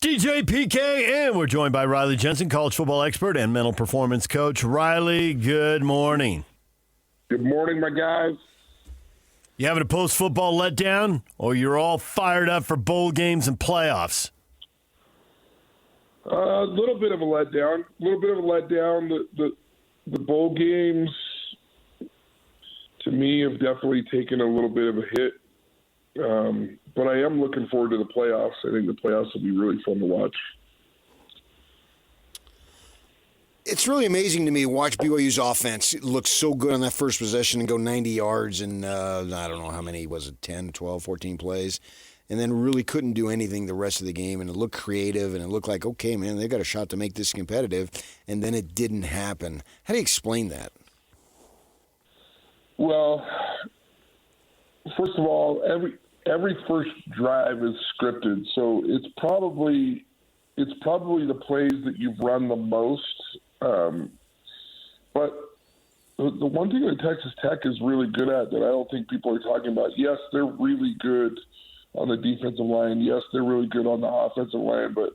DJ PK, and we're joined by Riley Jensen, college football expert and mental performance coach. Riley, good morning. Good morning, my guys. You having a post-football letdown, or you're all fired up for bowl games and playoffs? A little bit of a letdown. The bowl games, to me, have definitely taken a little bit of a hit. But I am looking forward to the playoffs. I think the playoffs will be really fun to watch. It's really amazing to me to watch BYU's offense look so good on that first possession and go 90 yards in, I don't know how many, was it 10, 12, 14 plays, and then really couldn't do anything the rest of the game, and it looked creative, and it looked like, okay, man, they got a shot to make this competitive, and then it didn't happen. How do you explain that? Well, first of all, every first drive is scripted, so it's probably the plays that you've run the most. But the one thing that Texas Tech is really good at that I don't think people are talking about, yes, they're really good on the defensive line. Yes, they're really good on the offensive line, but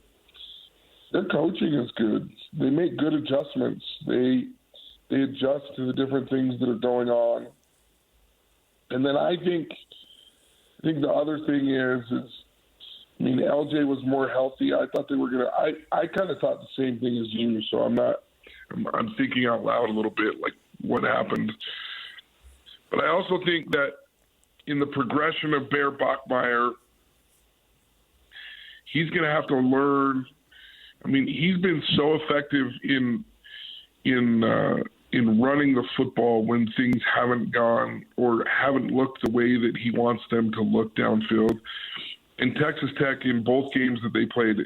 their coaching is good. They make good adjustments. They adjust to the different things that are going on. And then I think the other thing is LJ was more healthy. I thought they were going to – I kind of thought the same thing as you, so I'm thinking out loud a little bit, like what happened. But I also think that in the progression of Bear Bachmeier, he's going to have to learn – he's been so effective in running the football when things haven't gone or haven't looked the way that he wants them to look downfield. And Texas Tech, in both games that they played,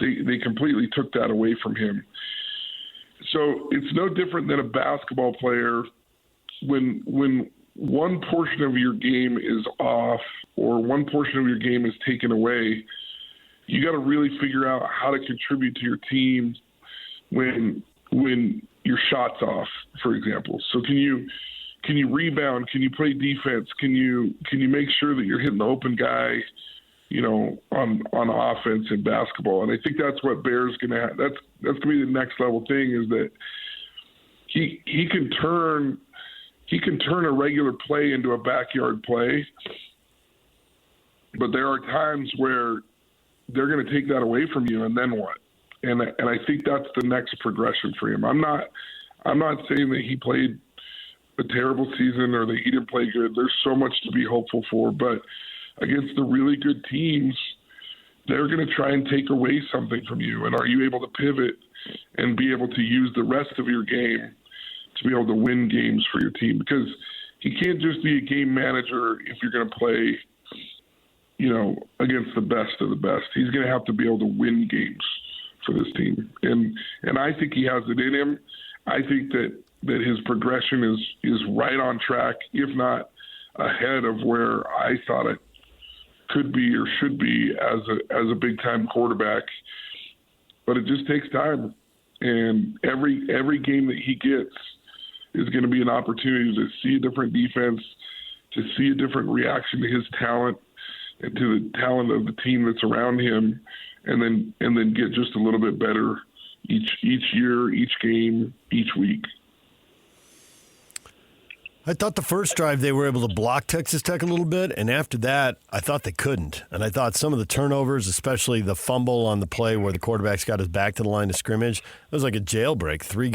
they completely took that away from him. So it's no different than a basketball player when one portion of your game is off or one portion of your game is taken away. You got to really figure out how to contribute to your team when your shot's off, for example. So can you rebound? Can you play defense? Can you make sure that you're hitting the open guy, on offense in basketball? And I think that's what Bear's going to have. That's going to be the next level thing, is that he can turn a regular play into a backyard play. But there are times where they're going to take that away from you, and then what? And I think that's the next progression for him. I'm not saying that he played a terrible season or that he didn't play good. There's so much to be hopeful for, but against the really good teams, they're going to try and take away something from you. And are you able to pivot and be able to use the rest of your game to be able to win games for your team? Because he can't just be a game manager if you're going to play, against the best of the best. He's going to have to be able to win games for this team. And I think he has it in him. I think that his progression is right on track, if not ahead of where I thought it could be or should be as a big-time quarterback. But it just takes time. And every game that he gets is going to be an opportunity to see a different defense, to see a different reaction to his talent and to the talent of the team that's around him, and then get just a little bit better each year, each game, each week. I thought the first drive they were able to block Texas Tech a little bit, and after that, I thought they couldn't. And I thought some of the turnovers, especially the fumble on the play where the quarterback's got his back to the line of scrimmage, it was like a jailbreak. Three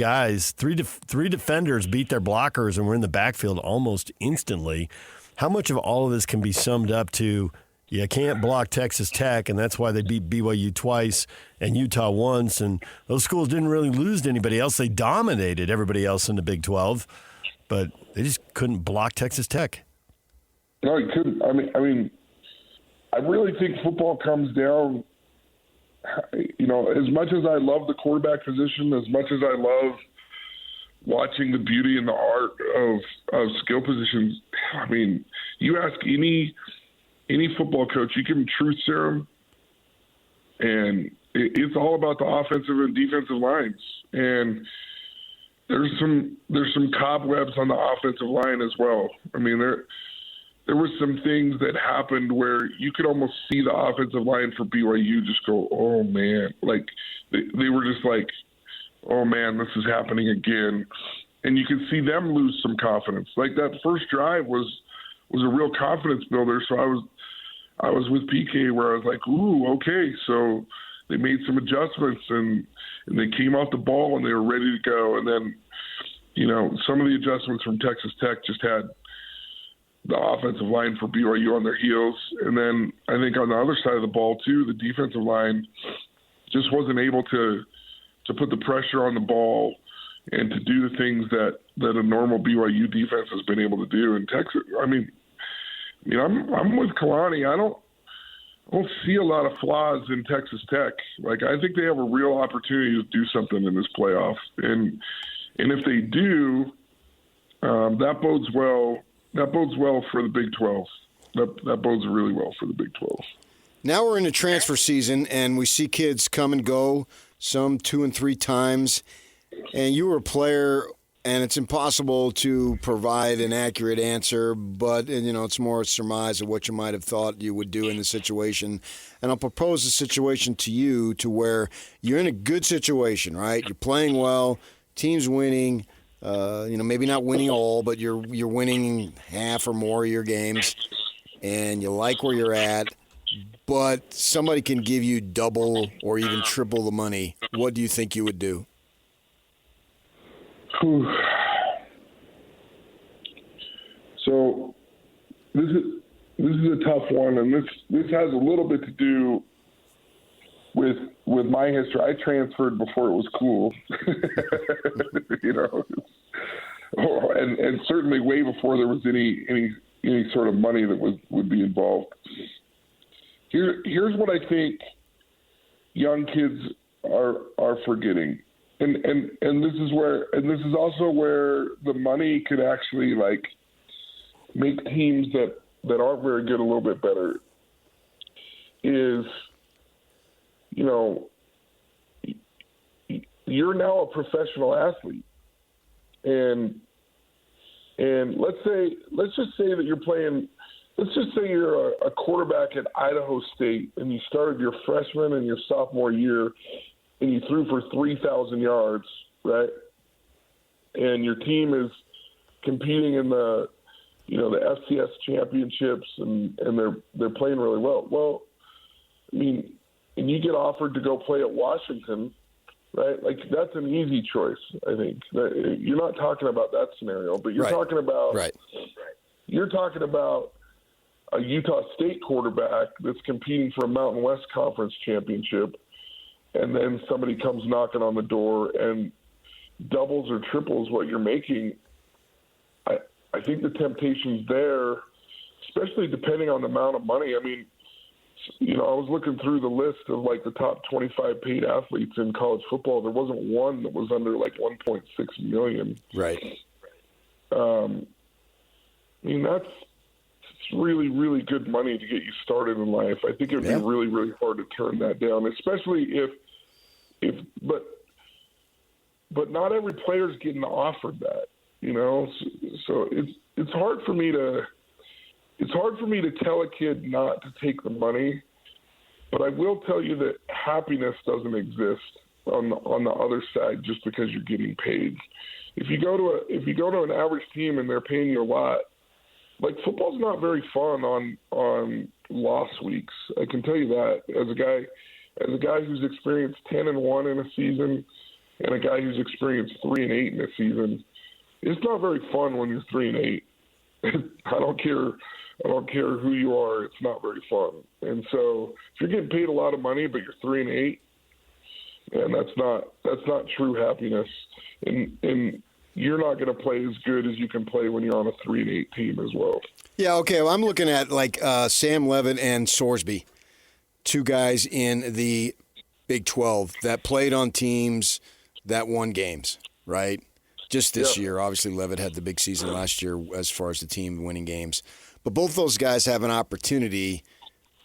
defenders beat their blockers and were in the backfield almost instantly. How much of all of this can be summed up to you can't block Texas Tech, and that's why they beat BYU twice and Utah once, and those schools didn't really lose to anybody else. They dominated everybody else in the Big 12, but they just couldn't block Texas Tech. No, he couldn't. I really think football comes down, as much as I love the quarterback position, as much as I love watching the beauty and the art of skill positions, you ask any football coach, you give them truth serum, and it's all about the offensive and defensive lines. And there's some cobwebs on the offensive line as well. there were some things that happened where you could almost see the offensive line for BYU just go, oh man, like they were just like, oh man, this is happening again. And you could see them lose some confidence. Like that first drive was a real confidence builder. So I was with PK where I was like, ooh, okay. So they made some adjustments and they came off the ball and they were ready to go. And then, some of the adjustments from Texas Tech just had the offensive line for BYU on their heels. And then I think on the other side of the ball too, the defensive line just wasn't able to put the pressure on the ball and to do the things that a normal BYU defense has been able to do in Texas. I'm with Kalani. I don't see a lot of flaws in Texas Tech. Like, I think they have a real opportunity to do something in this playoff. And if they do, that bodes well. That bodes well for the Big 12. That bodes really well for the Big 12. Now we're in the transfer season, and we see kids come and go, some 2 and 3 times. And you were a player, and it's impossible to provide an accurate answer, but it's more a surmise of what you might have thought you would do in the situation. And I'll propose a situation to you to where you're in a good situation, right? You're playing well, team's winning. Maybe not winning all, but you're winning half or more of your games, and you like where you're at, but somebody can give you double or even triple the money. What do you think you would do? So this is a tough one, and this has a little bit to do with my history. I transferred before it was cool, and certainly way before there was any sort of money that would be involved. Here's what I think young kids are forgetting. And this is also where the money could actually make teams that aren't very good a little bit better. Is, you're now a professional athlete, and let's just say that you're playing. Let's just say you're a quarterback at Idaho State, and you started your freshman and your sophomore year, and you threw for 3,000 yards, right? And your team is competing in the FCS championships, and they're playing really well. Well, and you get offered to go play at Washington, right? Like, that's an easy choice, I think. You're not talking about that scenario, but you're talking about You're talking about a Utah State quarterback that's competing for a Mountain West Conference championship, and then somebody comes knocking on the door and doubles or triples what you're making. I think the temptation's there, especially depending on the amount of money. I was looking through the list of the top 25 paid athletes in college football. There wasn't one that was under 1.6 million. Right. That's really, really good money to get you started in life. I think it would be really, really hard to turn that down, especially but not every player's getting offered that, So it's hard for me to tell a kid not to take the money, but I will tell you that happiness doesn't exist on the other side just because you're getting paid. If you go to an average team and they're paying you a lot, football's not very fun on loss weeks. I can tell you that as a guy who's experienced 10-1 in a season and a guy who's experienced 3-8 in a season. It's not very fun when you're 3-8. I don't care who you are. It's not very fun. And so if you're getting paid a lot of money, but you're 3-8, and that's not true happiness. And you're not going to play as good as you can play when you're on a 3-8 team as well. Yeah, okay. Well, I'm looking at Sam Levitt and Sorsby, two guys in the Big 12 that played on teams that won games, right? Just this year. Obviously, Levitt had the big season last year as far as the team winning games. But both those guys have an opportunity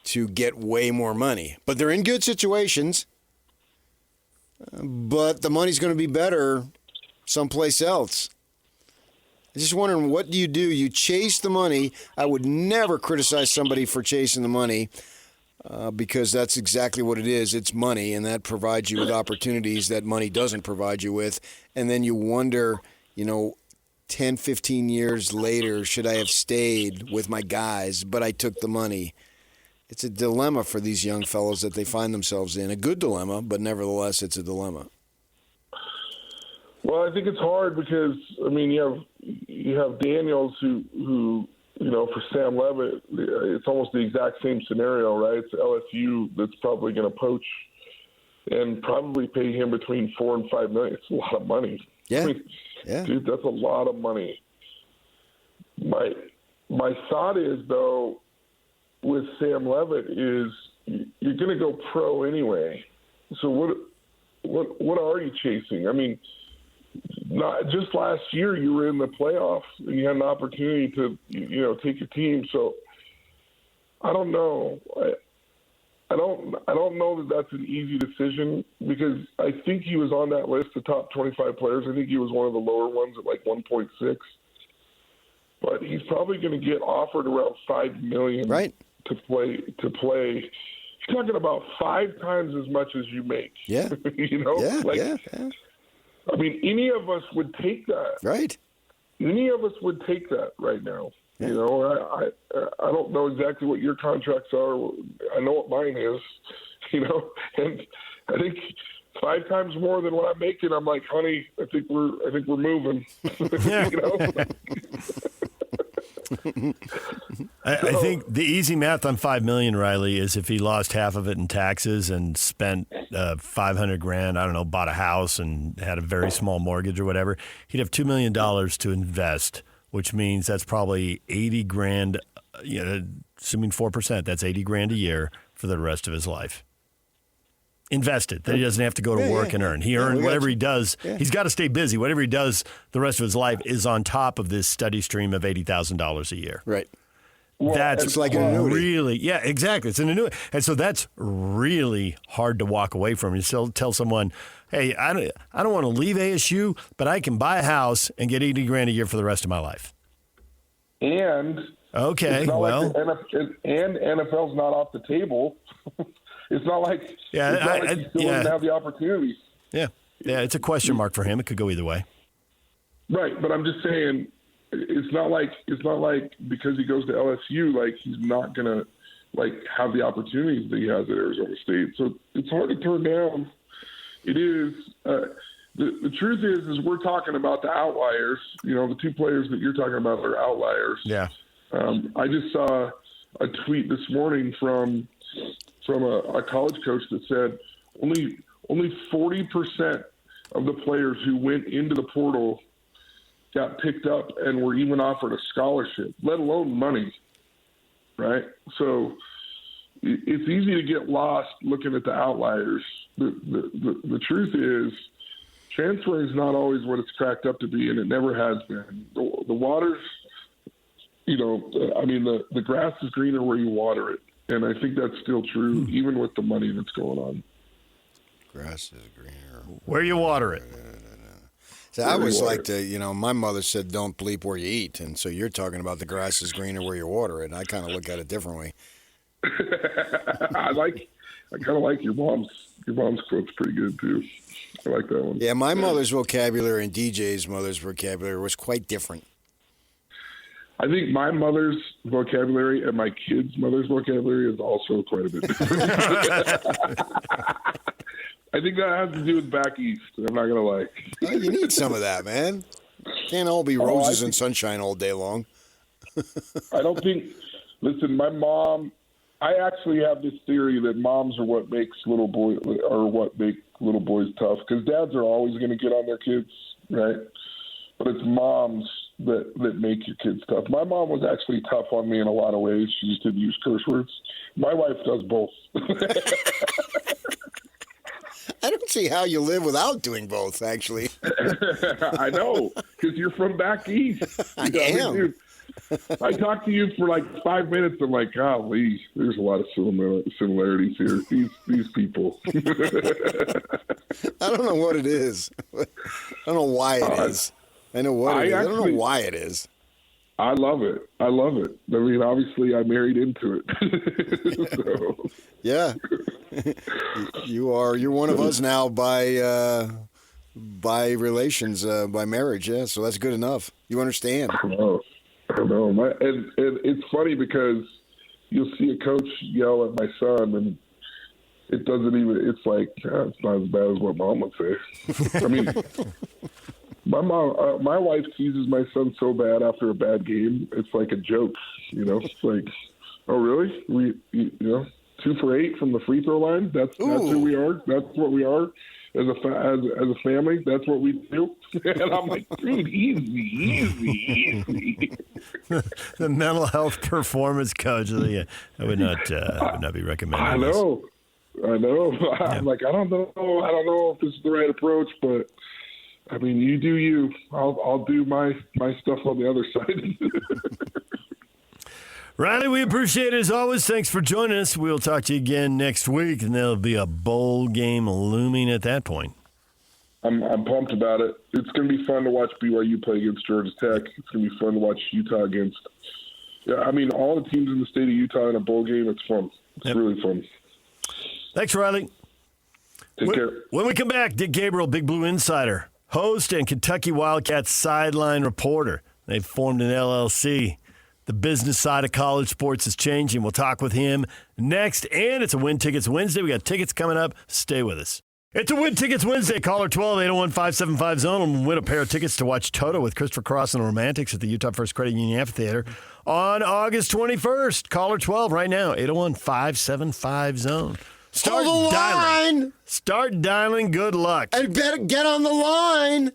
to get way more money. But they're in good situations. But the money's going to be better someplace else. I'm just wondering, what do? You chase the money. I would never criticize somebody for chasing the money because that's exactly what it is. It's money, and that provides you with opportunities that money doesn't provide you with. And then you wonder, 10, 15 years later, should I have stayed with my guys, but I took the money? It's a dilemma for these young fellows that they find themselves in. A good dilemma, but nevertheless, it's a dilemma. Well, I think it's hard because, you have Daniels who for Sam Levitt, it's almost the exact same scenario, right? It's LSU that's probably going to poach and probably pay him between $4 and $5 million. It's a lot of money. Yeah. Dude, that's a lot of money. My thought is, though, with Sam Levitt is you're going to go pro anyway. So what are you chasing? Not just last year you were in the playoffs and you had an opportunity to take your team. So I don't know. I don't know that that's an easy decision because I think he was on that list of top 25 players. I think he was one of the lower ones at like 1.6. But he's probably going to get offered around $5 million to play. You're talking about 5 times as much as you make. Yeah. Yeah. Any of us would take that. Right. Any of us would take that right now. Yeah. I don't know exactly what your contracts are. I know what mine is, and I think 5 times more than what I'm making. I'm like, honey, I think we're moving. I think the easy math on $5 million, Riley, is if he lost half of it in taxes and spent $500,000, I don't know, bought a house and had a very small mortgage or whatever, he'd have $2 million to invest, which means that's probably $80,000. Assuming 4%, that's $80,000 a year for the rest of his life. Invested, that he doesn't have to go to work and earn. He earned whatever he does. Yeah. He's got to stay busy. Whatever he does the rest of his life is on top of this steady stream of $80,000 a year. Right. Well, that's like an annuity. Really, yeah, exactly. It's an annuity. And so that's really hard to walk away from. You still tell someone, hey, I don't want to leave ASU, but I can buy a house and get $80,000 a year for the rest of my life. And okay, well, and NFL's not off the table. It's not like he still doesn't have the opportunities. Yeah, it's a question mark for him. It could go either way. Right, but I'm just saying, it's not like because he goes to LSU, like he's not gonna have the opportunities that he has at Arizona State. So it's hard to turn down. It is. The truth is we're talking about the outliers. The 2 players that you're talking about are outliers. Yeah. I just saw a tweet this morning from a college coach that said only 40% of the players who went into the portal got picked up and were even offered a scholarship, let alone money, right? So it's easy to get lost looking at the outliers. The truth is transferring is not always what it's cracked up to be, and it never has been. The water's, the grass is greener where you water it. And I think that's still true, even with the money that's going on. Grass is greener where you water it. So I always like to, my mother said, don't bleep where you eat. And so you're talking about the grass is greener where you water it. And I kind of look at it differently. I kind of like your mom's quote's pretty good, too. I like that one. Yeah, my mother's vocabulary and DJ's mother's vocabulary was quite different. I think my mother's vocabulary and my kids' mother's vocabulary is also quite a bit different. I think that has to do with back east. I'm not going to lie. Well, you need some of that, man. Can't all be roses and sunshine all day long. I don't think – listen, my mom – I actually have this theory that moms are what makes little boys – or what make little boys tough, because dads are always going to get on their kids, right? But it's moms – that make your kids tough. My mom was actually tough on me in a lot of ways. She just didn't use curse words. My wife does both. I don't see how you live without doing both, actually. I know, because you're from back east. I am. Dude, I talked to you for like 5 minutes. I'm like, golly, there's a lot of similarities here. These people. I don't know what it is. I don't know why it is. I know what it is. I don't know why it is. I love it. I mean, obviously, I married into it. So. Yeah, you're one of us now by relations, by marriage. Yeah, so that's good enough. You understand. I know. And it's funny because you'll see a coach yell at my son, and it doesn't even. It's like it's not as bad as what mom would say. I mean. My wife teases my son so bad after a bad game. It's like a joke, It's like, oh really? We 2 for 8 from the free throw line. That's who we are. That's what we are as a family. That's what we do. And I'm like, dude, easy. The mental health performance coach. I would not be recommending. I know. Yeah. I'm like, I don't know if this is the right approach, but. I mean, you do you. I'll do my stuff on the other side. Riley, we appreciate it as always. Thanks for joining us. We'll talk to you again next week, and there'll be a bowl game looming at that point. I'm pumped about it. It's going to be fun to watch BYU play against Georgia Tech. It's going to be fun to watch Utah against. Yeah, I mean, all the teams in the state of Utah in a bowl game. It's fun. It's really fun. Thanks, Riley. Take care. When we come back, Dick Gabriel, Big Blue Insider, host and Kentucky Wildcats sideline reporter. They've formed an LLC. The business side of college sports is changing. We'll talk with him next. And it's a Win Tickets Wednesday. We got tickets coming up. Stay with us. It's a Win Tickets Wednesday. Caller 12-801-575-ZONE and win a pair of tickets to watch Toto with Christopher Cross and the Romantics at the Utah First Credit Union Amphitheater on August 21st. Caller 12 right now, 801-575-ZONE. Start dialing. Start dialing. Good luck. And better get on the line.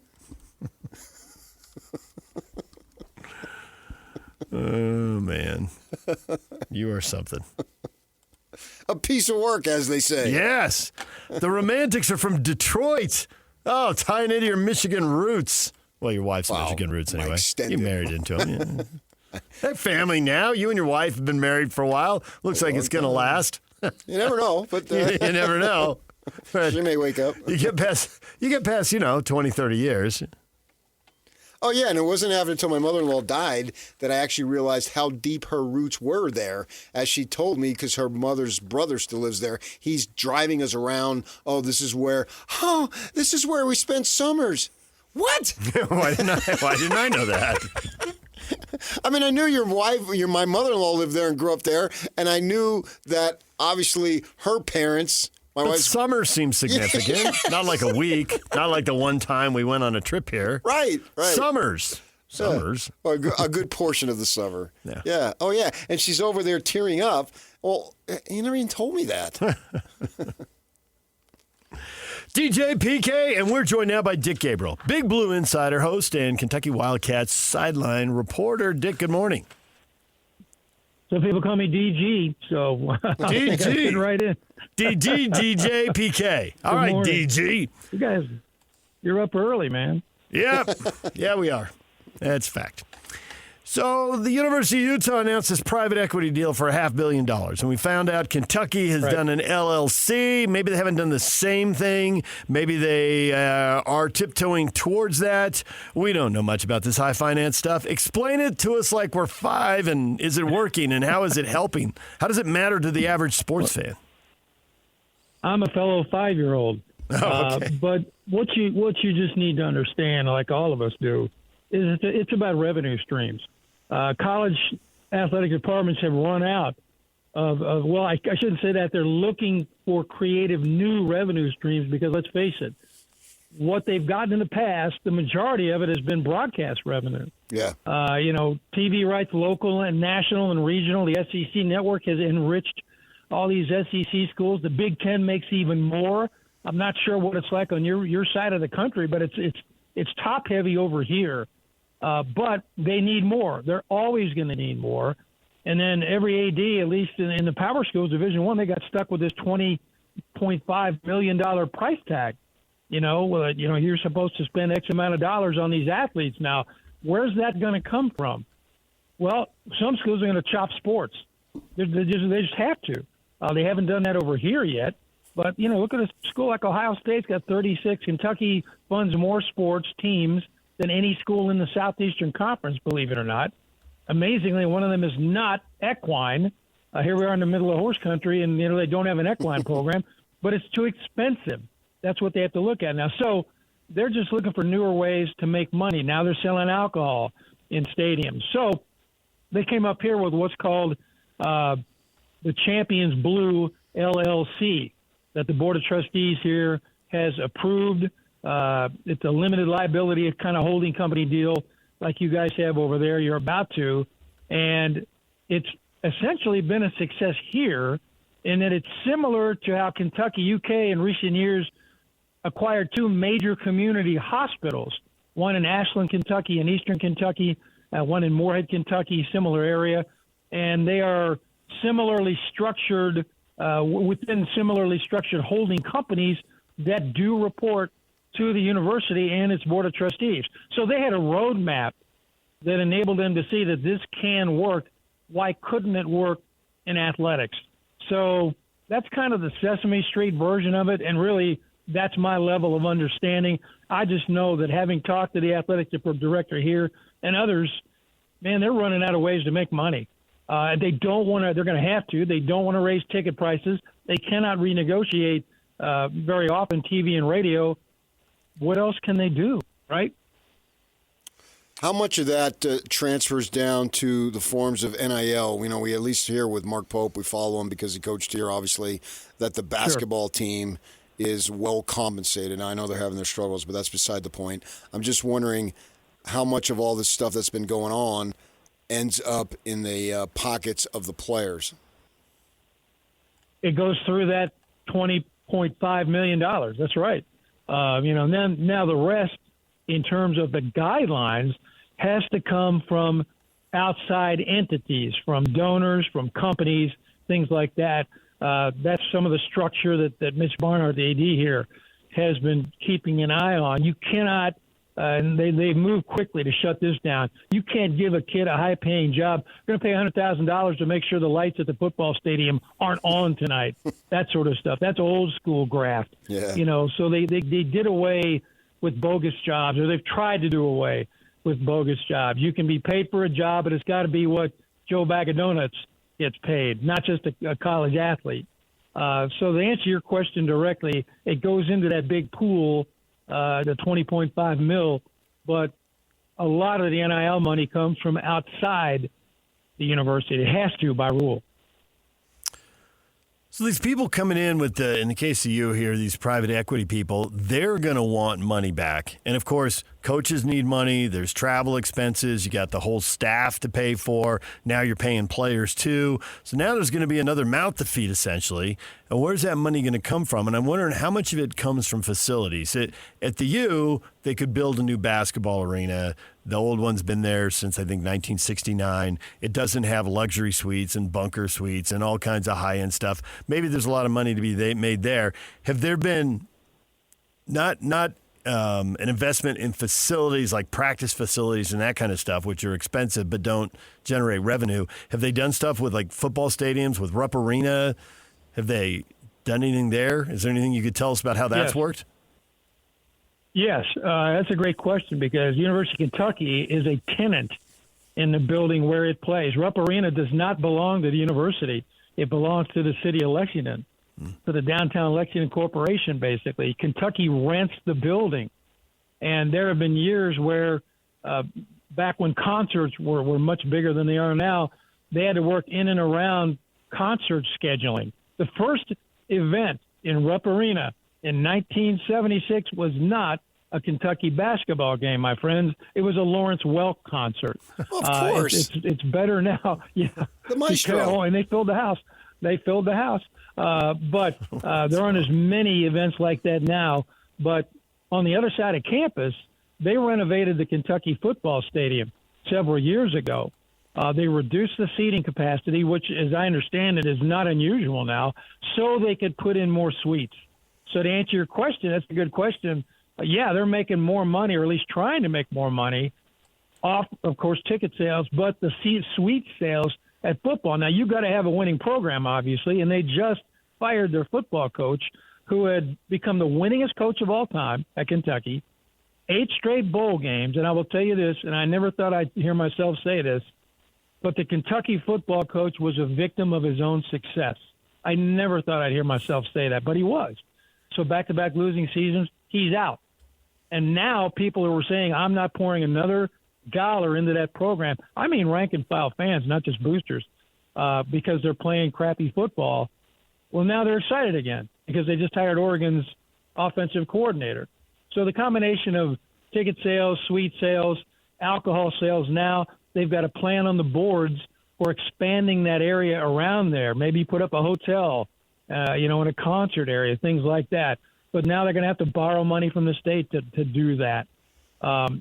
Oh, man. You are something. A piece of work, as they say. Yes. The Romantics are from Detroit. Oh, tying into your Michigan roots. Well, your wife's Michigan roots anyway. You married into them. Yeah. They're family now. You and your wife have been married for a while. Looks like it's going to last. You never know, but you never know. But she may wake up. You get past 20, 30 years. Oh, yeah, and it wasn't after until my mother-in-law died that I actually realized how deep her roots were there. As she told me, because her mother's brother still lives there, he's driving us around. This is where we spent summers. What? Why didn't I know that? I mean, I knew my mother-in-law lived there and grew up there, and I knew that obviously her parents, summer seems significant. Yeah. Not like a week. Not like the one time we went on a trip here. Right. Summers. Well, a good portion of the summer. Yeah. Oh, yeah. And she's over there tearing up. Well, you never even told me that. DJ PK, and we're joined now by Dick Gabriel, Big Blue Insider host and Kentucky Wildcats sideline reporter. Dick, good morning. Some people call me DG, so DG. I fit right in. DJ PK. All right, morning. DG. You guys, you're up early, man. Yep. Yeah, we are. That's fact. So the University of Utah announced this private equity deal for $500 million, and we found out Kentucky has done an LLC. Maybe they haven't done the same thing. Maybe they are tiptoeing towards that. We don't know much about this high finance stuff. Explain it to us like we're 5, and is it working, and how is it helping? How does it matter to the average sports fan? I'm a fellow 5-year-old. Oh, okay. But what you just need to understand, like all of us do, is it's about revenue streams. College athletic departments have run out of I shouldn't say that. They're looking for creative new revenue streams because, let's face it, what they've gotten in the past, the majority of it has been broadcast revenue. Yeah. TV rights, local and national and regional. The SEC network has enriched all these SEC schools. The Big Ten makes even more. I'm not sure what it's like on your side of the country, but it's top heavy over here. But they need more. They're always going to need more. And then every AD, at least in the power schools, Division I, they got stuck with this $20.5 million price tag. You're supposed to spend X amount of dollars on these athletes. Now, where's that going to come from? Well, some schools are going to chop sports. They just have to. They haven't done that over here yet. But, look at a school like Ohio State's got 36. Kentucky funds more sports teams than any school in the Southeastern Conference, believe it or not. Amazingly, one of them is not equine. Here we are in the middle of horse country, and they don't have an equine program, but it's too expensive. That's what they have to look at now. So they're just looking for newer ways to make money. Now they're selling alcohol in stadiums. So they came up here with what's called the Champions Blue LLC that the Board of Trustees here has approved. It's a limited liability kind of holding company deal like you guys have over there. You're about to. And it's essentially been a success here in that it's similar to how Kentucky UK in recent years acquired two major community hospitals, one in Ashland, Kentucky, and Eastern Kentucky, one in Moorhead, Kentucky, similar area. And they are similarly structured within similarly structured holding companies that do report to the university and its Board of Trustees. So they had a roadmap that enabled them to see that this can work. Why couldn't it work in athletics? So that's kind of the Sesame Street version of it, and really that's my level of understanding. I just know that having talked to the athletic director here and others, man, they're running out of ways to make money. They don't want to. They're going to have to. They don't want to raise ticket prices. They cannot renegotiate very often TV and radio. What else can they do, right? How much of that transfers down to the forms of NIL? We at least hear with Mark Pope, we follow him because he coached here, obviously, that the basketball team is well compensated. Now, I know they're having their struggles, but that's beside the point. I'm just wondering how much of all this stuff that's been going on ends up in the pockets of the players. It goes through that $20.5 million. That's right. And then now the rest, in terms of the guidelines, has to come from outside entities, from donors, from companies, things like that. That's some of the structure that Mitch Barnard, the AD here, has been keeping an eye on. You cannot, and they've moved quickly to shut this down. You can't give a kid a high-paying job. You're going to pay $100,000 to make sure the lights at the football stadium aren't on tonight. That sort of stuff. That's old school graft. Yeah. So they did away with bogus jobs, or they've tried to do away with bogus jobs. You can be paid for a job, but it's got to be what Joe Bag of Donuts gets paid, not just a college athlete. So to answer your question directly, it goes into that big pool, the $20.5 million, but a lot of the NIL money comes from outside the university. It has to by rule. So these people coming in with, in the case of you here, these private equity people, they're going to want money back. And, of course, coaches need money. There's travel expenses. You got the whole staff to pay for. Now you're paying players, too. So now there's going to be another mouth to feed, essentially. And where's that money going to come from? And I'm wondering how much of it comes from facilities. At the U, they could build a new basketball arena. The old one's been there since, I think, 1969. It doesn't have luxury suites and bunker suites and all kinds of high-end stuff. Maybe there's a lot of money to be made there. Have there been not an investment in facilities like practice facilities and that kind of stuff, which are expensive but don't generate revenue? Have they done stuff with like football stadiums, with Rupp Arena? Have they done anything there? Is there anything you could tell us about how that's worked? Yes, that's a great question because University of Kentucky is a tenant in the building where it plays. Rupp Arena does not belong to the university. It belongs to the city of Lexington, to the Downtown Lexington Corporation, basically. Kentucky rents the building. And there have been years where, back when concerts were much bigger than they are now, they had to work in and around concert scheduling. The first event in Rupp Arena in 1976 was not a Kentucky basketball game, my friends. It was a Lawrence Welk concert. Of course. It's better now. Yeah. The maestro. And they filled the house. But there aren't as many events like that now. But on the other side of campus, they renovated the Kentucky football stadium several years ago. They reduced the seating capacity, which, as I understand it, is not unusual now, so they could put in more suites. So to answer your question, that's a good question. Yeah, they're making more money, or at least trying to make more money off, of course, ticket sales, but the suite sales at football. Now, you've got to have a winning program, obviously, and they just fired their football coach, who had become the winningest coach of all time at Kentucky, 8 straight bowl games, and I will tell you this, and I never thought I'd hear myself say this, but the Kentucky football coach was a victim of his own success. I never thought I'd hear myself say that, but he was. So back-to-back losing seasons, he's out. And now people who were saying, I'm not pouring another dollar into that program. I mean rank-and-file fans, not just boosters, because they're playing crappy football. Well, now they're excited again because they just hired Oregon's offensive coordinator. So the combination of ticket sales, suite sales, alcohol sales, now they've got a plan on the boards for expanding that area around there. Maybe put up a hotel, in a concert area, things like that. But now they're going to have to borrow money from the state to do that.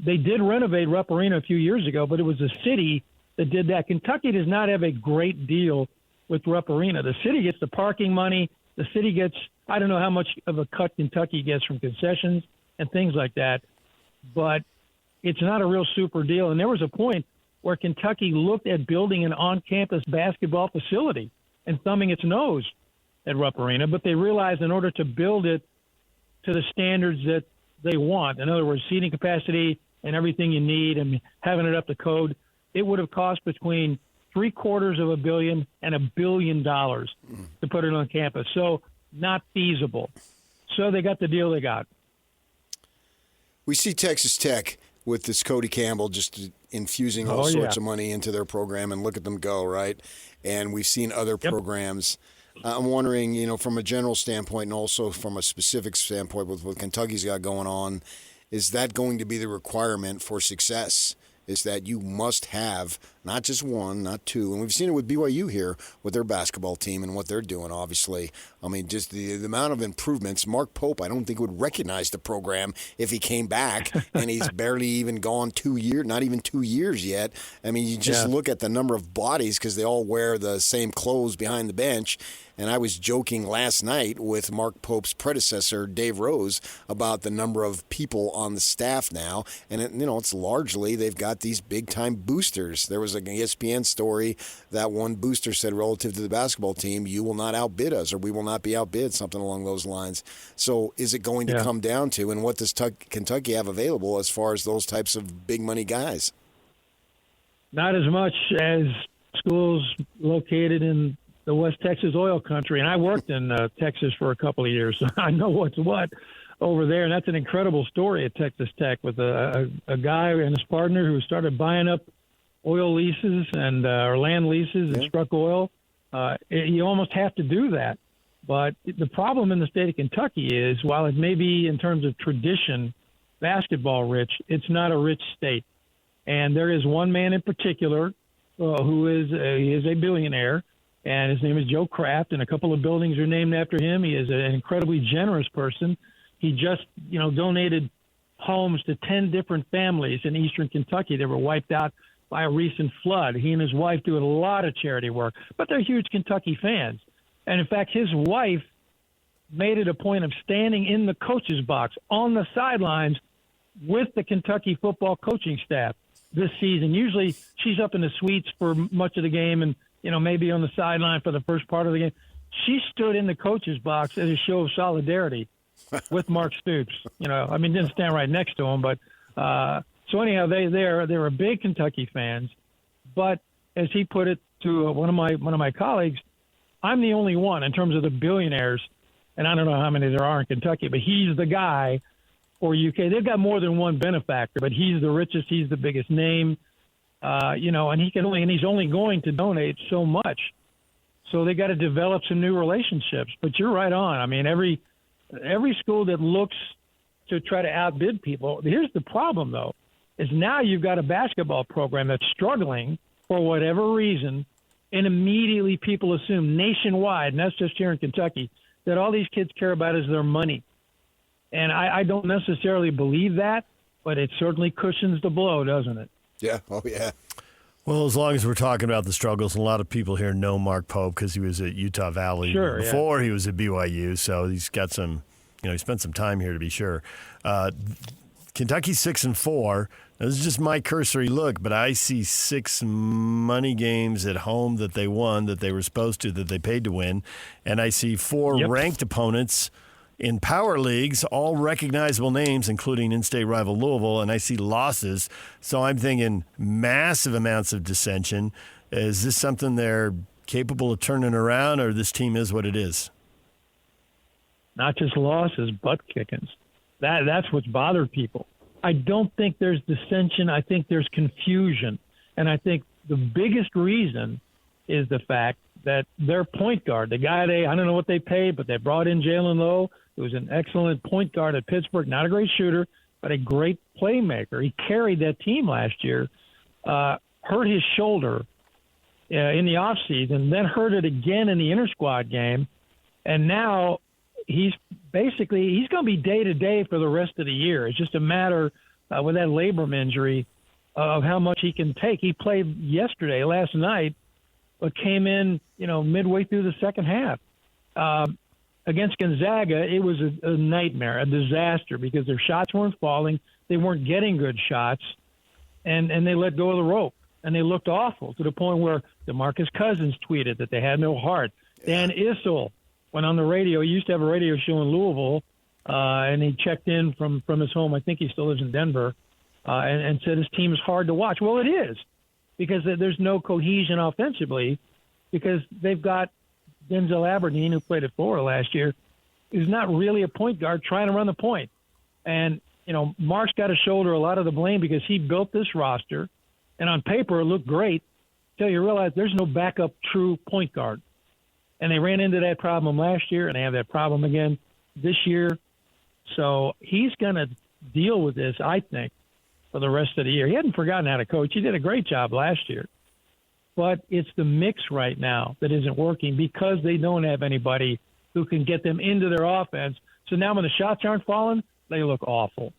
They did renovate Rupp Arena a few years ago, but it was the city that did that. Kentucky does not have a great deal with Rupp Arena. The city gets the parking money. The city gets, I don't know how much of a cut Kentucky gets from concessions and things like that, but it's not a real super deal. And there was a point where Kentucky looked at building an on-campus basketball facility and thumbing its nose at Rupp Arena, but they realized in order to build it to the standards that they want, in other words, seating capacity and everything you need and having it up to code, it would have cost between $750 million and $1 billion to put it on campus. So not feasible. So they got the deal they got. We see Texas Tech with this Cody Campbell just infusing all sorts of money into their program, and look at them go, right? And we've seen other programs. I'm wondering, from a general standpoint and also from a specific standpoint with what Kentucky's got going on, is that going to be the requirement for success? Is that you must have not just one, not two, and we've seen it with BYU here with their basketball team and what they're doing, obviously. I mean, just the amount of improvements. Mark Pope, I don't think would recognize the program if he came back, and he's barely even gone 2 years, not even 2 years yet. I mean, you just look at the number of bodies because they all wear the same clothes behind the bench. And I was joking last night with Mark Pope's predecessor, Dave Rose, about the number of people on the staff now. And, it's largely they've got these big-time boosters. There was an ESPN story that one booster said relative to the basketball team, you will not outbid us, or we will not be outbid, something along those lines. So is it going to come down to, and what does Kentucky have available as far as those types of big-money guys? Not as much as schools located in the West Texas oil country. And I worked in Texas for a couple of years, so I know what's what over there. And that's an incredible story at Texas Tech with a guy and his partner who started buying up oil leases and or land leases and struck oil. You almost have to do that. But the problem in the state of Kentucky is, while it may be in terms of tradition basketball rich, it's not a rich state. And there is one man in particular who is a billionaire, and his name is Joe Kraft, and a couple of buildings are named after him. He is an incredibly generous person. He just, donated homes to 10 different families in eastern Kentucky that were wiped out by a recent flood. He and his wife do a lot of charity work, but they're huge Kentucky fans. And, in fact, his wife made it a point of standing in the coach's box on the sidelines with the Kentucky football coaching staff this season. Usually she's up in the suites for much of the game and, maybe on the sideline for the first part of the game. She stood in the coach's box as a show of solidarity with Mark Stoops. Didn't stand right next to him, but so anyhow, they're a big Kentucky fans. But as he put it to one of my colleagues, I'm the only one in terms of the billionaires, and I don't know how many there are in Kentucky, but he's the guy for UK. They've got more than one benefactor, but he's the richest, he's the biggest name. And he's only going to donate so much. So they got to develop some new relationships. But you're right on. I mean, every school that looks to try to outbid people. Here's the problem, though, is now you've got a basketball program that's struggling for whatever reason, and immediately people assume nationwide, and that's just here in Kentucky, that all these kids care about is their money. And I don't necessarily believe that, but it certainly cushions the blow, doesn't it? Yeah. Oh, yeah. Well, as long as we're talking about the struggles, and a lot of people here know Mark Pope because he was at Utah Valley before he was at BYU, so he's got some, he spent some time here to be sure. Kentucky's 6-4. This is just my cursory look, but I see 6 money games at home that they won, that they were supposed to, that they paid to win, and I see 4 ranked opponents in power leagues, all recognizable names, including in-state rival Louisville, and I see losses. So I'm thinking massive amounts of dissension. Is this something they're capable of turning around, or this team is what it is? Not just losses, butt kickings. That's what's bothered people. I don't think there's dissension. I think there's confusion. And I think the biggest reason is the fact that their point guard, the guy I don't know what they paid, but they brought in Jalen Lowe, who was an excellent point guard at Pittsburgh, not a great shooter, but a great playmaker. He carried that team last year, hurt his shoulder in the offseason, then hurt it again in the inter-squad game, and now he's going to be day-to-day for the rest of the year. It's just a matter with that labrum injury of how much he can take. He played last night, but came in, midway through the second half. Against Gonzaga, it was a nightmare, a disaster, because their shots weren't falling. They weren't getting good shots, and they let go of the rope. And they looked awful, to the point where DeMarcus Cousins tweeted that they had no heart. Dan Issel went on the radio. He used to have a radio show in Louisville, and he checked in from his home. I think he still lives in Denver, and said his team is hard to watch. Well, it is, because there's no cohesion offensively, because they've got Denzel Aberdeen, who played at Florida last year, who's not really a point guard trying to run the point. And, Mark's got to shoulder a lot of the blame because he built this roster, and on paper it looked great until you realize there's no backup true point guard. And they ran into that problem last year, and they have that problem again this year. So he's going to deal with this, I think, for the rest of the year. He hadn't forgotten how to coach. He did a great job last year. But it's the mix right now that isn't working because they don't have anybody who can get them into their offense. So now when the shots aren't falling, they look awful.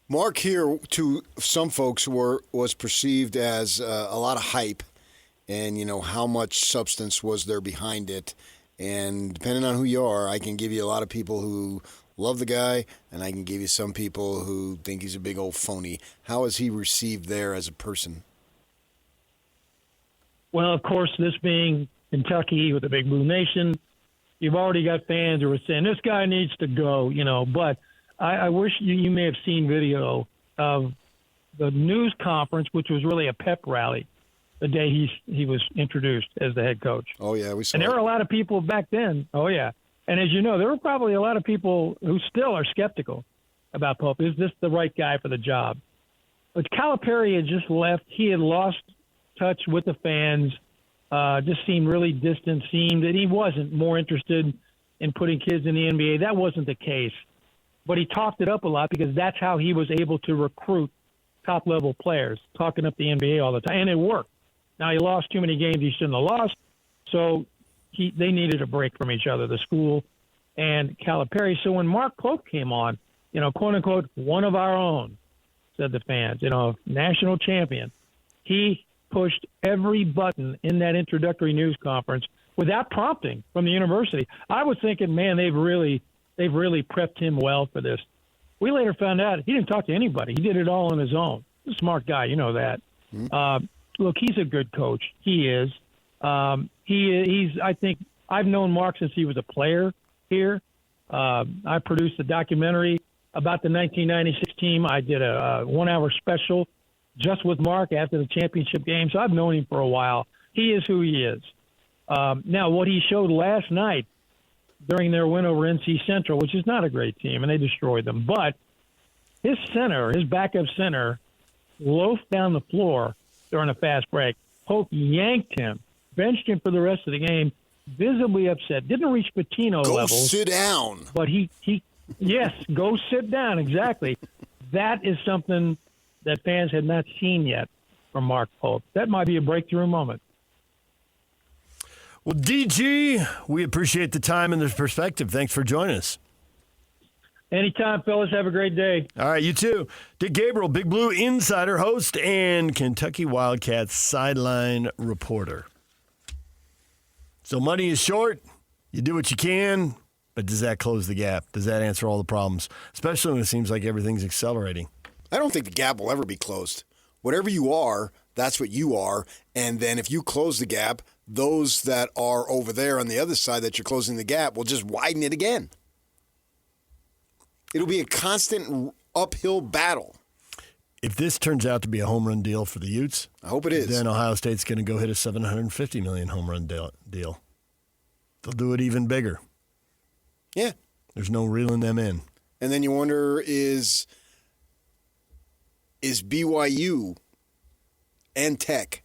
Mark here, to some folks, was perceived as a lot of hype, and how much substance was there behind it. And depending on who you are, I can give you a lot of people who love the guy, and I can give you some people who think he's a big old phony. How is he received there as a person? Well, of course, this being Kentucky with the Big Blue Nation, you've already got fans who are saying this guy needs to go, But I wish you may have seen video of the news conference, which was really a pep rally the day he was introduced as the head coach. Oh, yeah, we saw And there were a lot of people back then. Oh, yeah. And as you know, there were probably a lot of people who still are skeptical about Pope. Is this the right guy for the job? But Calipari had just left. He had lost touch with the fans, just seemed really distant, seemed that he wasn't more interested in putting kids in the NBA. That wasn't the case. But he talked it up a lot because that's how he was able to recruit top-level players, talking up the NBA all the time. And it worked. Now, he lost too many games he shouldn't have lost, so they needed a break from each other, the school and Calipari. So when Mark Pope came on, quote-unquote, one of our own, said the fans, national champion, he pushed every button in that introductory news conference without prompting from the university. I was thinking, man, they've really prepped him well for this. We later found out he didn't talk to anybody. He did it all on his own. He's a smart guy, you know that. Mm-hmm. Look, he's a good coach. He is. He's. I think I've known Mark since he was a player here. I produced a documentary about the 1996 team. I did a 1-hour special just with Mark after the championship game. So I've known him for a while. He is who he is. Now, what he showed last night during their win over NC Central, which is not a great team, and they destroyed them, but his backup center, loafed down the floor during a fast break. Pope yanked him, benched him for the rest of the game, visibly upset. Didn't reach Pitino levels. Go sit down. But yes, go sit down, exactly. That is something that fans had not seen yet from Mark Pope. That might be a breakthrough moment. Well, DG, we appreciate the time and the perspective. Thanks for joining us. Anytime, fellas. Have a great day. All right, you too. Dick Gabriel, Big Blue insider, host, and Kentucky Wildcats sideline reporter. So money is short. You do what you can, but does that close the gap? Does that answer all the problems? Especially when it seems like everything's accelerating. I don't think the gap will ever be closed. Whatever you are, That's what you are. And then if you close the gap, those that are over there on the other side that you're closing the gap will just widen it again. It'll be a constant uphill battle. If this turns out to be a home run deal for the Utes, I hope it is. Then Ohio State's going to go hit a $750 million home run deal. They'll do it even bigger. Yeah. There's no reeling them in. And then you wonder, is BYU and Tech,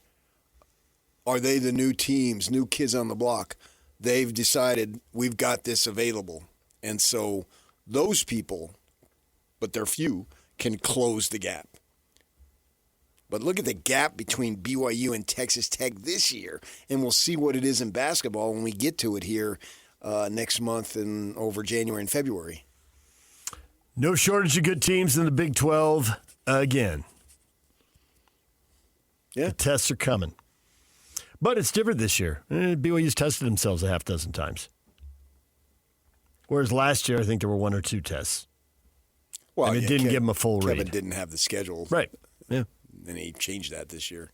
are they the new teams, new kids on the block? They've decided we've got this available. And so those people, but they're few, can close the gap. But look at the gap between BYU and Texas Tech this year, and we'll see what it is in basketball when we get to it here next month and over January and February. No shortage of good teams in the Big 12 again. Yeah. The tests are coming. But it's different this year. BYU's tested themselves a half dozen times. Whereas last year, I think there were one or two tests. Well, and it didn't give them a full read. Kevin didn't have the schedule. Right. Yeah. And he changed that this year.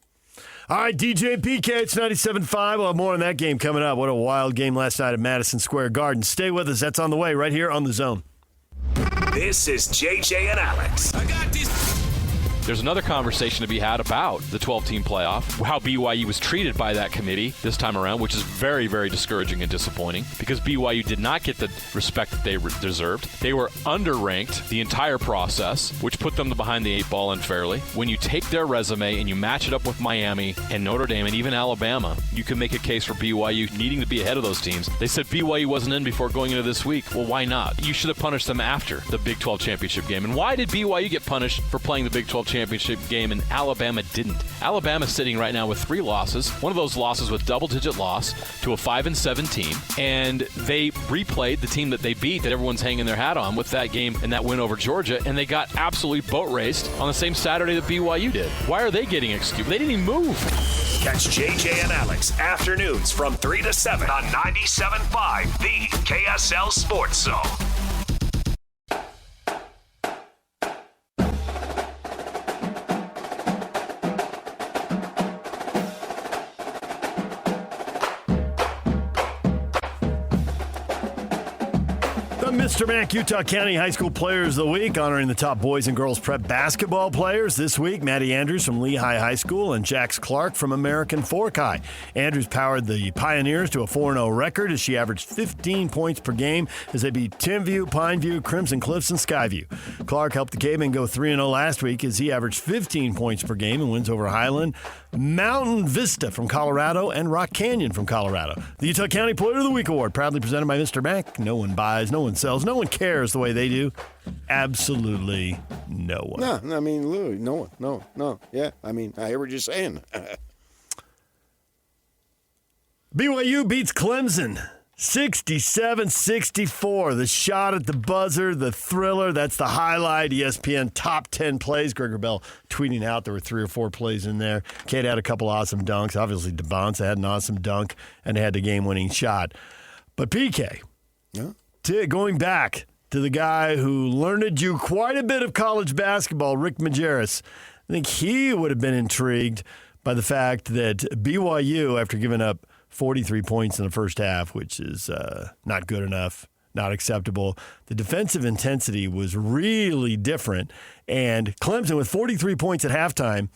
All right, DJ and PK, it's 97.5. We'll have more on that game coming up. What a wild game last night at Madison Square Garden. Stay with us. That's on the way right here on The Zone. This is JJ and Alex. I got these. There's another conversation to be had about the 12-team playoff, how BYU was treated by that committee this time around, which is very, very discouraging and disappointing because BYU did not get the respect that they deserved. They were underranked the entire process, which put them behind the eight ball unfairly. When you take their resume and you match it up with Miami and Notre Dame and even Alabama, you can make a case for BYU needing to be ahead of those teams. They said BYU wasn't in before going into this week. Well, why not? You should have punished them after the Big 12 championship game. And why did BYU get punished for playing the Big 12 championship game and Alabama didn't? Alabama's sitting right now with 3 losses. One of those losses with double-digit loss to a 5-7 team, and they replayed the team that they beat that everyone's hanging their hat on with that game and that win over Georgia, and they got absolutely boat raced on the same Saturday that BYU did. Why are they getting excused? They didn't even move. Catch JJ and Alex afternoons from 3 to 7 on 97.5, the KSL Sports Zone. Mr. Mac, Utah County High School Players of the Week, honoring the top boys and girls prep basketball players. This week, Maddie Andrews from Lehigh High School and Jax Clark from American Fork High. Andrews powered the Pioneers to a 4-0 record as she averaged 15 points per game as they beat Timview, Pineview, Crimson Cliffs, and Skyview. Clark helped the Cavemen go 3-0 last week as he averaged 15 points per game and wins over Highland, Mountain Vista from Colorado, and Rock Canyon from Colorado. The Utah County Player of the Week Award, proudly presented by Mr. Mac. No one buys, no one sells, no one cares the way they do. Absolutely no one. No, I mean, literally, no one. No. Yeah, I mean, I hear what you're saying. BYU beats Clemson 67-64. The shot at the buzzer, the thriller, that's the highlight. ESPN top 10 plays. Gregor Bell tweeting out there were 3 or 4 plays in there. Kate had a couple awesome dunks. Obviously, DeBonce had an awesome dunk and had the game-winning shot. But PK, going back to the guy who learned you quite a bit of college basketball, Rick Majerus, I think he would have been intrigued by the fact that BYU, after giving up 43 points in the first half, which is not good enough, not acceptable. The defensive intensity was really different. And Clemson, with 43 points at halftime,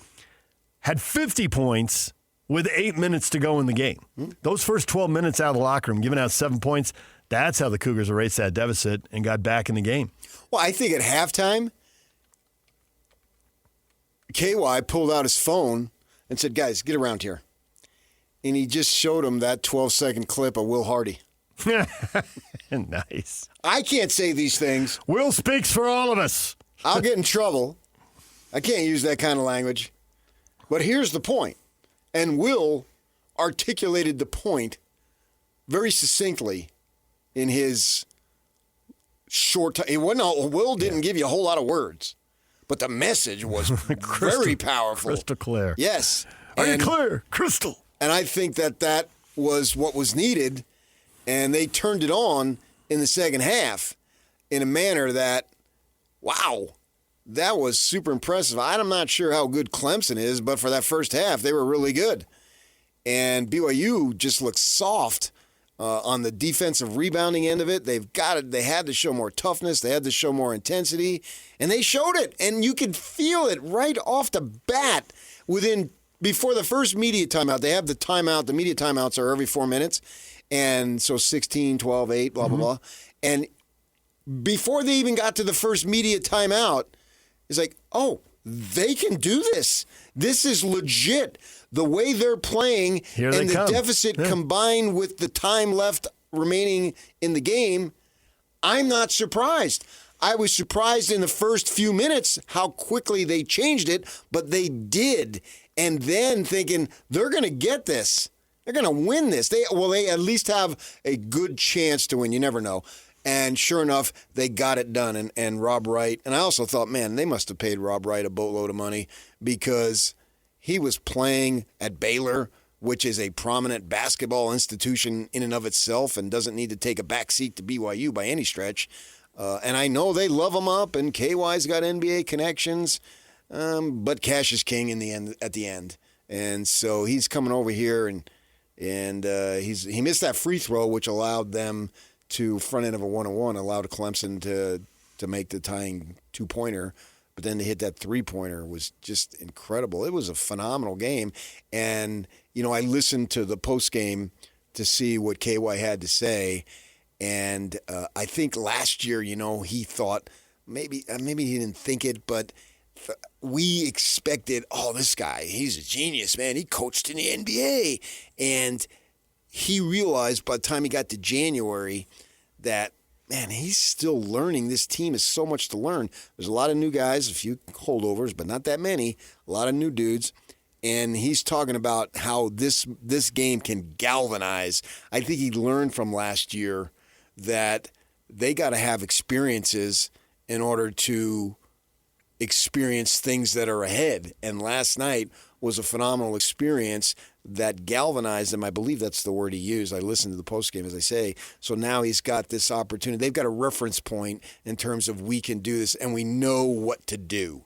had 50 points with 8 minutes to go in the game. Those first 12 minutes out of the locker room, giving out 7 points, that's how the Cougars erased that deficit and got back in the game. Well, I think at halftime, KY pulled out his phone and said, guys, get around here. And he just showed him that 12-second clip of Will Hardy. Nice. I can't say these things. Will speaks for all of us. I'll get in trouble. I can't use that kind of language. But here's the point. And Will articulated the point very succinctly in his short time. Will didn't give you a whole lot of words. But the message was very powerful. Crystal clear. Yes. Are you clear? Crystal. And I think that was what was needed, and they turned it on in the second half in a manner that, wow, that was super impressive. I'm not sure how good Clemson is, but for that first half, they were really good. And BYU just looks soft on the defensive rebounding end of it. They've got it. They had to show more toughness. They had to show more intensity, and they showed it. And you could feel it right off the bat before the first media timeout. They have the timeout. The media timeouts are every 4 minutes. And so 16, 12, 8, blah, blah, blah. And before they even got to the first media timeout, it's like, oh, they can do this. This is legit. The way they're playing and the deficit combined with the time left remaining in the game, I'm not surprised. I was surprised in the first few minutes how quickly they changed it, but they did. And then thinking, they're going to get this. They're going to win this. They at least have a good chance to win. You never know. And sure enough, they got it done. And Rob Wright, and I also thought, man, they must have paid Rob Wright a boatload of money because he was playing at Baylor, which is a prominent basketball institution in and of itself and doesn't need to take a backseat to BYU by any stretch. And I know they love him up, and KY's got NBA connections, but cash is king at the end. And so he's coming over here, and he missed that free throw, which allowed them to front end of a 1-on-1, allowed Clemson to make the tying 2-pointer. But then to hit that 3-pointer was just incredible. It was a phenomenal game. And, I listened to the post game to see what KY had to say. And I think last year, he thought maybe he didn't think it, but we expected, this guy, he's a genius, man. He coached in the NBA. And he realized by the time he got to January that, man, he's still learning. This team is so much to learn. There's a lot of new guys, a few holdovers, but not that many. A lot of new dudes. And he's talking about how this game can galvanize. I think he learned from last year that they got to have experiences in order to experience things that are ahead. And last night was a phenomenal experience that galvanized them. I believe that's the word he used. I listened to the postgame, as I say. So now he's got this opportunity. They've got a reference point in terms of we can do this and we know what to do.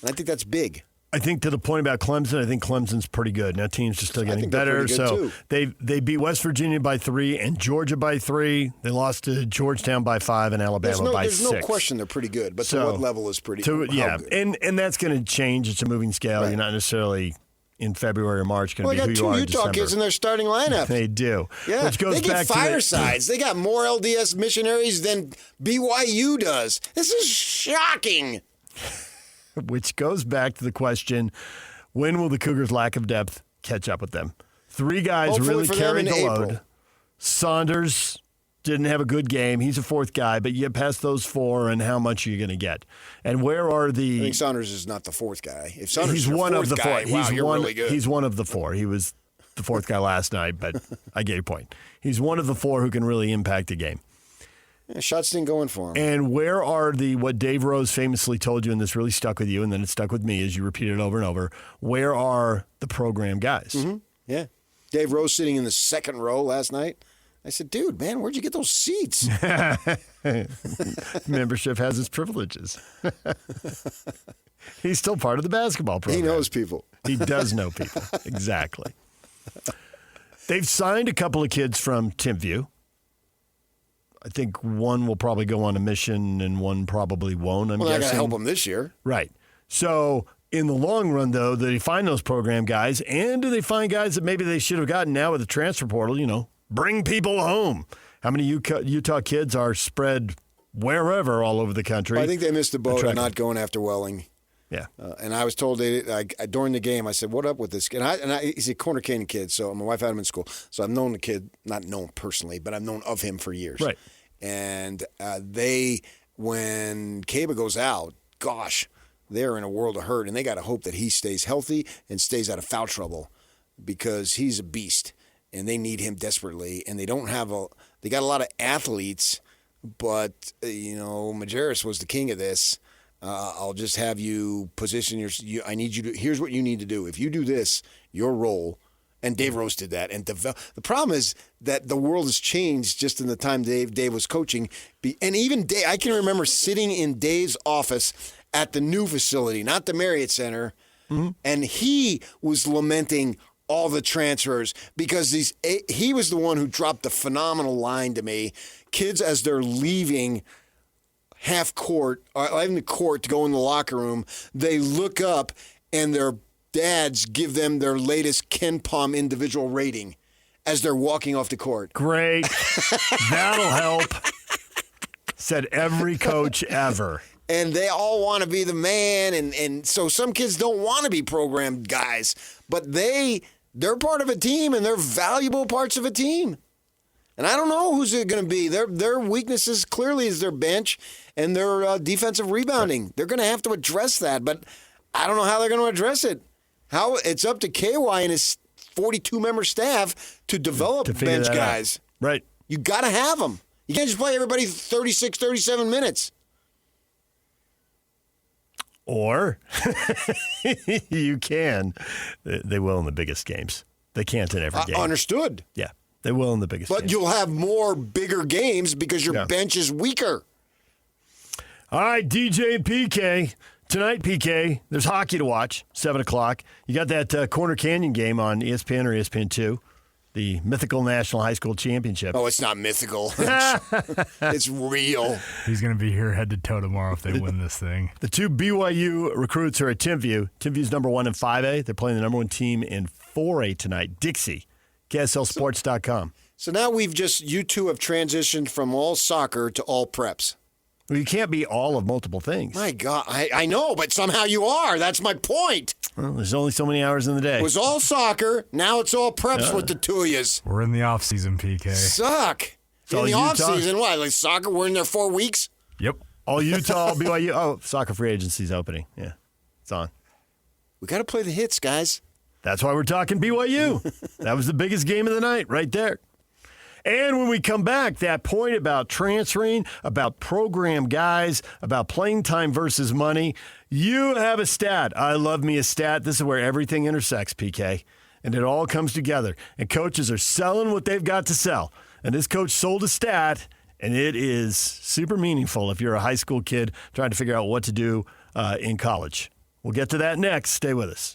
And I think that's big. I think to the point about Clemson, I think Clemson's pretty good. Now teams just still getting better. So they beat West Virginia by 3 and Georgia by 3. They lost to Georgetown by 5 and Alabama by 6. There's no question they're pretty good, but to what level is pretty good? Yeah, and that's going to change. It's a moving scale. Right. You're not necessarily in February or March going to be who you are in December. They got 2 Utah kids in their starting lineup. They do. Yeah, which goes they get back firesides. They got more LDS missionaries than BYU does. This is shocking. Which goes back to the question, when will the Cougars' lack of depth catch up with them? 3 guys Hopefully really carried the load. April. Saunders didn't have a good game. He's a 4th guy, but you get past those 4, and how much are you going to get? And where are the... I think Saunders is not the 4th guy. If Saunders he's is one of the 4. Really good. He's one of the 4. He was the 4th guy last night, but I get your point. He's one of the 4 who can really impact a game. Yeah, shots didn't go in for him. And where are what Dave Rose famously told you, and this really stuck with you, and then it stuck with me as you repeat it over and over, where are the program guys? Mm-hmm. Yeah. Dave Rose sitting in the 2nd row last night. I said, dude, man, where'd you get those seats? Membership has its privileges. He's still part of the basketball program. He knows people. He does know people. Exactly. They've signed a couple of kids from Timpview. I think one will probably go on a mission and one probably won't, I'm guessing. I got to help them this year. Right. So in the long run, though, do they find those program guys, and do they find guys that maybe they should have gotten now with the transfer portal, bring people home? How many Utah kids are spread wherever all over the country? I think they missed the boat on not going after Welling. Yeah. And I was told during the game, I said, what up with this kid? And he's a Corner Canyon kid, so my wife had him in school. So I've known the kid, not known personally, but I've known of him for years. Right. And when Caba goes out, gosh, they're in a world of hurt, and they got to hope that he stays healthy and stays out of foul trouble because he's a beast, and they need him desperately. And they don't have they got a lot of athletes, but Majerus was the king of this. I'll just have you position I need you to. Here's what you need to do. If you do this, your role. And Dave Rose did that. And the problem is that the world has changed just in the time Dave was coaching. And even Dave, I can remember sitting in Dave's office at the new facility, not the Marriott Center. Mm-hmm. And he was lamenting all the transfers because he was the one who dropped the phenomenal line to me. Kids, as they're leaving half court, or leaving the court to go in the locker room, they look up and their dads give them their latest Ken Palm individual rating as they're walking off the court. Great. That'll help. Said every coach ever. And they all want to be the man, and so some kids don't want to be programmed guys, but they're part of a team, and they're valuable parts of a team. And I don't know who's it going to be. Their weaknesses clearly is their bench and their defensive rebounding. They're going to have to address that, but I don't know how they're going to address it. It's up to KY and his 42-member staff to develop bench guys. Out. Right. You got to have them. You can't just play everybody 36, 37 minutes. Or you can. They will in the biggest games. They can't in every game. Understood. Yeah, they will in the biggest games. But you'll have more bigger games because your bench is weaker. All right, DJ and PK. Tonight, PK, there's hockey to watch, 7 o'clock. You got that Corner Canyon game on ESPN or ESPN2. The mythical National High School Championship. Oh, it's not mythical. It's real. He's going to be here head to toe tomorrow if they win this thing. The two BYU recruits are at Timpview. Timpview's number 1 in 5A. They're playing the number 1 team in 4A tonight. Dixie, KSLSports.com. So now you two have transitioned from all soccer to all preps. Well, you can't be all of multiple things. My God, I know, but somehow you are. That's my point. Well, there's only so many hours in the day. It was all soccer. Now it's all preps with the two of yous. We're in the off season, PK. Suck. In the off season, what? Like soccer? We're in there 4 weeks. Yep. All Utah, all BYU. Oh, soccer free agency's opening. Yeah, it's on. We got to play the hits, guys. That's why we're talking BYU. That was the biggest game of the night, right there. And when we come back, that point about transferring, about program guys, about playing time versus money, you have a stat. I love me a stat. This is where everything intersects, PK. And it all comes together. And coaches are selling what they've got to sell. And this coach sold a stat, and it is super meaningful if you're a high school kid trying to figure out what to do in college. We'll get to that next. Stay with us.